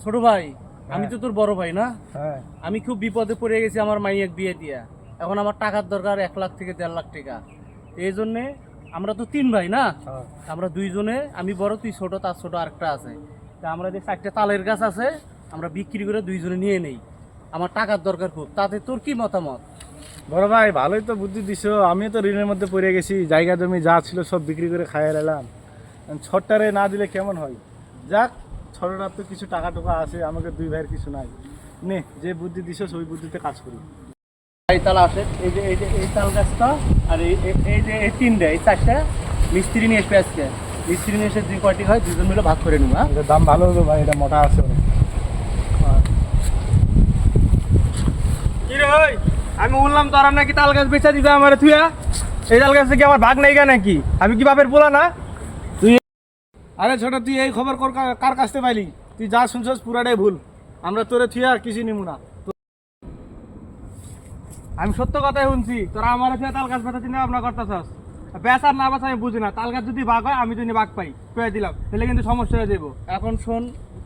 ছোট ভাই, আমি তো তোর বড় ভাই না? হ্যাঁ। আমি খুব বিপদে পড়ে গেছি আমার মাইয়াক বিয়ে দিয়া। এখন আমার টাকার দরকার 1 লাখ থেকে 1.5 লাখ টাকা। এই জন্যে আমরা তো 3 ভাই না, হ্যাঁ। আমরা দুইজনে, আমি বড় তুই ছোট, তার ছোট আরেকটা আছে। তা আমরা যে 4টে তালের গাছ আছে আমরা বিক্রি করে দুইজনে নিয়ে নেই। আমার টাকার দরকার খুব, তাতে তোর কি মতামত? বড় ভাই ভালোই তো বুদ্ধি দিছো। আমি তো ঋণের মধ্যে পড়ে গেছি, জায়গা জমি যা ছিল সব বিক্রি করে খাইয়ে এলাম। ছোটটারে না দিলে কেমন হয়? যাক, ছোটটার তো কিছু টাকা টোকা আছে, আমাকে দুই ভাইয়ের কিছু নাই। নে, যে বুদ্ধি দিছো ওই বুদ্ধিতে কাজ করি। এই তাল আসে, এই তাল গাছটা আর এই যে এই 3টে, এই 4টে মিস্ত্রি নিয়ে এসে আজকে। মিস্ত্রি নিয়ে এসে 2 কোটি হয়, দুজন মিলে ভাগ করে নেবো। হ্যাঁ, এটার দাম ভালো হলো ভাই, এটা মোটা আছে অনেক। কি রে ভাই, আমি বললাম তোরা নাকি তাল গাছ বেচা দিবে আমার থুয়া। এই তাল গাছে কি আমার ভাগ নাই গা নাকি? আমি কি বাপের পোলা না? আরে ছোট, তুই এই খবর কার কাছ থেকে পাইলি? তুই যা শুনছস পুরাটাই ভুল। আমরা তোরে থুয়া কিছু নিমু না। আমি সত্য কথাই শুনছি, তোরা আমার থুয়া তাল গাছ বেচা চিন্তা ভাবনা করতেছস। বেচার না বেচা আমি বুঝি না। তাল গাছ যদি ভাগ হয় আমি যদি ভাগ পাই পেয়ে দিলাম, তাহলে কিন্তু সমস্যা হয়ে যাবো। এখন শোন,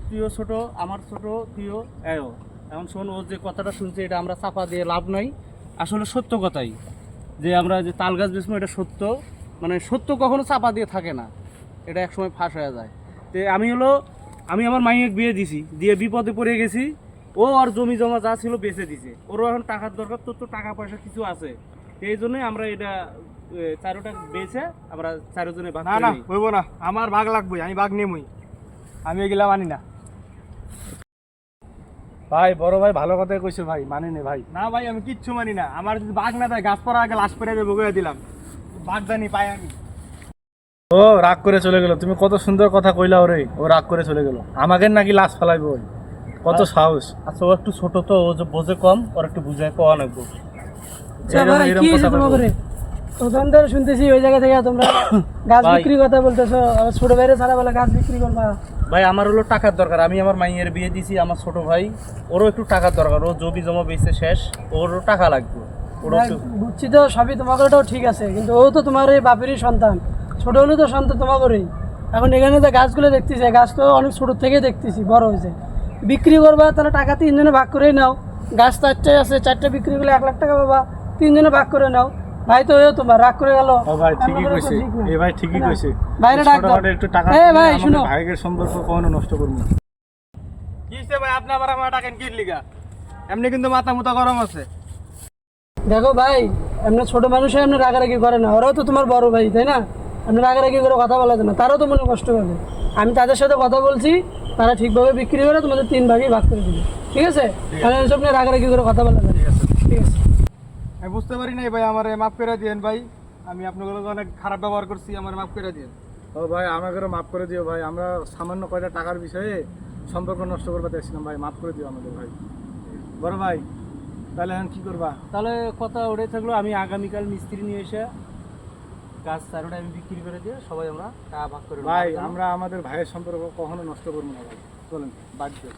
তুইও ছোট, আমার ছোট, তুইও এও। এখন শোন, ও যে কথাটা শুনছে এটা আমরা চাপা দিয়ে লাভ নাই। আসলে সত্য কথাই, যে আমরা যে তাল গাছ বেচবো এটা সত্য। মানে সত্য কখনো চাপা দিয়ে থাকে না, এটা একসময় ফাঁস হয়ে যায়। তো আমি আমার মাইয়ের বিয়ে দিছি, দিয়ে বিপদে পড়ে গেছি। ও আর জমি জমা যা ছিল বেচে দিছে, ওরও এখন টাকার দরকার। তোর তো টাকা পয়সা কিছু আছে, এই জন্যই আমরা এটা চারোটা বেচে আমরা চারজনে ভাগ না করে না, নিই। হইব না, আমার ভাগ লাগবে, আমি ভাগ নেমই। আমি এগুলা মানি না। ভাই বড় ভাই ভালো কথাই কইছে ভাই, মানি নে ভাই। না ভাই, আমি কিচ্ছু মানি না। আমার যদি ভাগ না থাকে গাছ পড়া আগে লাশ পরে দেবো, বগে দিলাম। ভাগদানি পাই আমি। ও রাগ করে চলে গেল। তুমি কত সুন্দর কথা কইলা ওরে, ও রাগ করে চলে গেল। আমাকে নাকি লাশ ফেলাইবো ওই, কত সাহস। আচ্ছা, ও একটু ছোট তো, ও যে বোঝে কম, ওর একটু বুঝায় কোয়া লাগবো। এরকম কথা কইবো। প্রথম ধরে শুনতেছি ওই জায়গা থেকে তোমরা গাছ ভাই। বিক্রি কথা বলতেছো, আবার ছোট ভাইরে ছাড়া বলে গাছ বিক্রি করবা। ভাই, আমার হলো টাকার দরকার। আমি আমার মাইয়ের বিয়ে দিছি, আমার ছোট ভাই, ওরও একটু টাকার দরকার। ও জমি জমা বেচে শেষ, ওরও টাকা লাগবে। ওরও ভাই, একটু বুঝছি তো সবই তোমাকেও ঠিক আছে, কিন্তু ও তো তোমার এই বাপেরই সন্তান। ছোট হলেও তো সন্তান তোমাকেই। এখন এখানে যে গাছগুলো দেখতেছি, গাছ তো অনেক ছোট থেকে দেখতেছি বড় হয়েছে। বিক্রি করবা তাহলে টাকা 3 জনে ভাগ করেই নাও। গাছ 4টে আছে, 4টে বিক্রি করলে 1 লাখ টাকা পাবা। 3 জনে ভাগ করে নাও। ভাই তো তোমার রাগ করে গেল। ও ভাই ঠিকই কইছে, এই ভাই ঠিকই কইছে। বাইরে ডাক দাও। ছোটখাটো একটু টাকা এই ভাই, আমাদের শুনো। ভাইয়ের সম্পর্ক কখনো নষ্ট করবো না। কি হইছে ভাই, আপনি আবার আমার টাকেন কি লিগা? এমনি কিন্তু মাথা মুথা গরম আছে। দেখো ভাই, এমনি ছোট মানুষে এমনি রাগারাগি করে না। ওরাও তো তোমার বড় ভাই, তাই না? আপনি রাগারাগি করে কথা বলা যায় না, তারাও তো মনে কষ্ট পাবে। আমি তাদের সাথে কথা বলছি, তারা ঠিকভাবে বিক্রি করে তোমাদের 3 ভাগই ভাগ করে দিবে। ঠিক আছে? তাহলে এইসব নিয়ে রাগারাগি করে কথা বলা যায় না। ঠিক আছে। আমি বুঝতে পারি নাই ভাই, আমার মাফ করে দিয়েন ভাই। আমি আপনাদের অনেক খারাপ ব্যবহার করছি, আমার মাফ করে দিয়েন। ও ভাই, আমাদেরও মাফ করে দিও ভাই। আমরা সামান্য কয়টা টাকার বিষয়ে সম্পর্ক নষ্ট করতে চাইছিলাম ভাই, মাফ করে দিও আমাদের ভাই। বড় ভাই, তাহলে এখন কি করবা? তাহলে কথা ওটাই থাকলো। আমি আগামীকাল মিস্ত্রি নিয়ে এসে গাছ চারোটা আমি বিক্রি করে দিয়ে সবাই আমরা টাকা ভাগ করে নেবো। ভাই আমরা আমাদের ভাইয়ের সম্পর্ক কখনো নষ্ট করবো না ভাই। চলেন বাদ দিও।